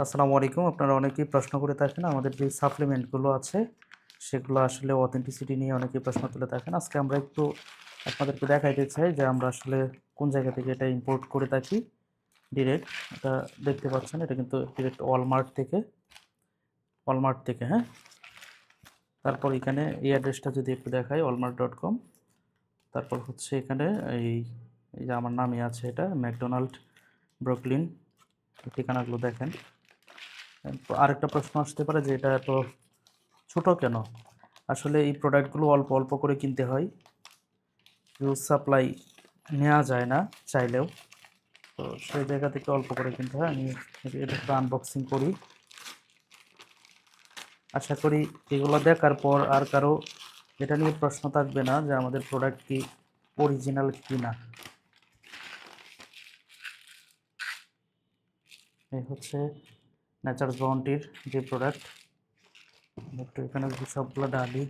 আসসালামু আলাইকুম। আপনারা অনেকেই প্রশ্ন করে থাকেন আমাদের যে সাপ্লিমেন্টগুলো আছে সেগুলো আসলে অথেন্টিসিটি নিয়ে অনেকেই প্রশ্ন তুলে থাকেন। আজকে আমরা একটু আপনাদেরকে দেখাইতে চাই যে আমরা আসলে কোন জায়গা থেকে এটা ইম্পোর্ট করে থাকি ডিরেক্ট। এটা দেখতে পাচ্ছেন, এটা কিন্তু ডিরেক্ট ওয়ালমার্ট থেকে, হ্যাঁ? তারপর এখানে এই অ্যাড্রেসটা যদি একটু দেখাই walmart.com। তারপর হচ্ছে এখানে এই এই যে আমার নামই আছে, এটা ম্যাকডোনাল্ড ব্রুকলিন। ঠিকানাগুলো দেখেন। আরেকটা প্রশ্ন আসতে পারে যে এটা এত ছোট কেন? আসলে এই প্রোডাক্টগুলো অল্প অল্প করে কিনতে হয়, হিউজ সাপ্লাই নেওয়া যায় না চাইলেও। তো সেই জায়গা থেকে অল্প করে কিনতে হয়। আমি এটা একটু আনবক্সিং করি। আশা করি এগুলো দেখার পর আর কারো এটা নিয়ে প্রশ্ন থাকবে না যে আমাদের প্রোডাক্ট কি অরিজিনাল কি না। এই হচ্ছে ন্যাচারাল বাউন্টির যে প্রোডাক্ট। একটু এখানে যদি সবগুলো ডালি,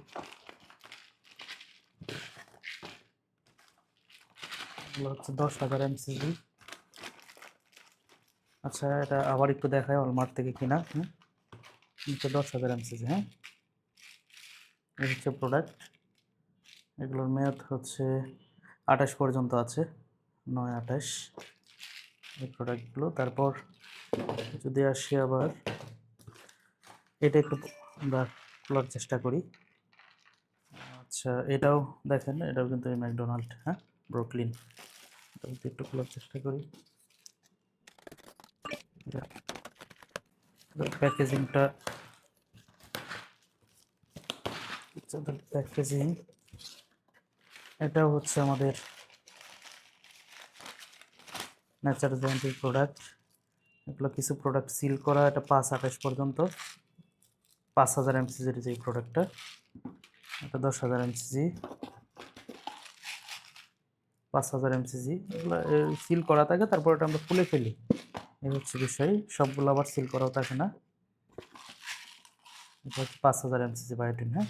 এগুলো হচ্ছে 10,000 mcg। আচ্ছা, এটা আবার একটু দেখায় ওয়ালমার্ট থেকে কিনা। নিচে 10,000 mcg, হ্যাঁ? এই হচ্ছে প্রোডাক্ট। এগুলোর মেয়াদ হচ্ছে 28 পর্যন্ত আছে, 9/28 এই প্রোডাক্টগুলো। তারপর যদি আসি আবার, এটা একটু আমরা খোলার চেষ্টা করি। আচ্ছা, এটাও দেখেন, এটাও কিন্তু এই ম্যাকডোনাল্ড, হ্যাঁ, ব্রুকলিন। এটা যদি একটু খোলার চেষ্টা করি, প্যাকেজিংটা, প্যাকেজিং এটাও হচ্ছে আমাদের ন্যাচারাল ব্র্যান্ডের প্রোডাক্ট। এগুলো কিছু প্রোডাক্ট সিল করা, এটা 5/28 পর্যন্ত, 5,000 mcg যে প্রোডাক্টটা, এটা 10,000 mcg, 5,000 mcg। এগুলো সিল করা থাকে, তারপর এটা আমরা খুলে ফেলি। এই হচ্ছে বিষয়, সবগুলো আবার সিল করাও থাকে না। এটা হচ্ছে 5,000 mcg বায়োটিন, হ্যাঁ?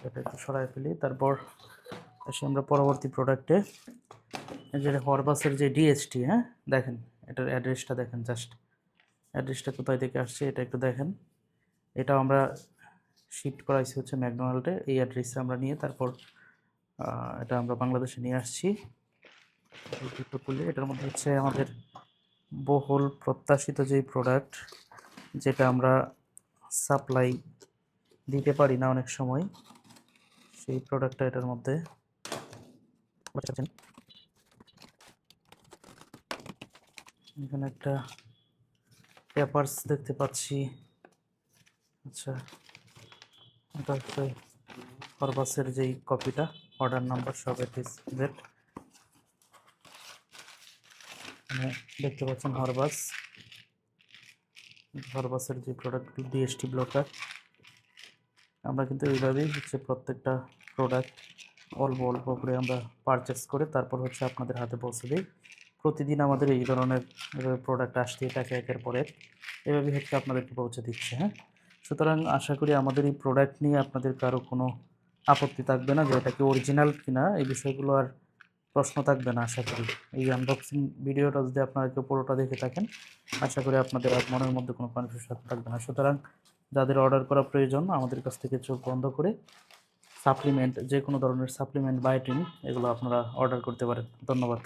এটা একটু সরাই ফেলি। তারপর আসি আমরা পরবর্তী প্রোডাক্টে, যেটা হরবাসের যে ডিএসটি, হ্যাঁ? দেখেন এটার অ্যাড্রেসটা দেখেন, জাস্ট অ্যাড্রেসটা কোথায় থেকে আসছে এটা একটু দেখেন। এটাও আমরা শিফট করাইছি হচ্ছে ম্যাকডোনাল্ডে। এই অ্যাড্রেসে আমরা নিয়ে তারপর এটা আমরা বাংলাদেশে নিয়ে আসছি। একটু খুলে, এটার মধ্যে হচ্ছে আমাদের বহুল প্রত্যাশিত যেই প্রোডাক্ট, যেটা আমরা সাপ্লাই দিতে পারি না অনেক সময়, সেই প্রোডাক্টটা এটার মধ্যে। এখানে একটা পেপারস দেখতে পাচ্ছি। আচ্ছা, এটা হচ্ছে হরবাসের যেই কপিটা, অর্ডার নাম্বার সব জেড দেখতে পাচ্ছেন। হরবাসের যে প্রোডাক্টগুলো, ডিএসটি ব্লকার। আমরা কিন্তু এইভাবেই হচ্ছে প্রত্যেকটা প্রোডাক্ট অল্প অল্প করে আমরা পারচেস করে তারপর হচ্ছে আপনাদের হাতে পৌঁছে দিই। প্রতিদিন আমাদের এই ধরনের প্রোডাক্ট আসতেই থাকে একের পর এক, এভাবেই হচ্ছে আপনাদেরকে পৌঁছে দিচ্ছে, হ্যাঁ? সুতরাং আশা করি আমাদের এই প্রোডাক্ট নিয়ে আপনাদের কারো কোনো আপত্তি থাকবে না যে এটা কি অরিজিনাল কিনা, এই বিষয়গুলো আর প্রশ্ন থাকবে না আশা করি। এই আনবক্সিং ভিডিওটা যদি আপনারা কেউ পুরোটা দেখে থাকেন, আশা করি আপনাদের আর মনের মধ্যে কোনো কনফিউশন থাকবে না। সুতরাং যাদের অর্ডার করা প্রয়োজন, আমাদের কাছ থেকে চোখ বন্ধ করে সাপ্লিমেন্ট, যে কোনো ধরনের সাপ্লিমেন্ট, বায়োটিন, এগুলো আপনারা অর্ডার করতে পারেন। ধন্যবাদ।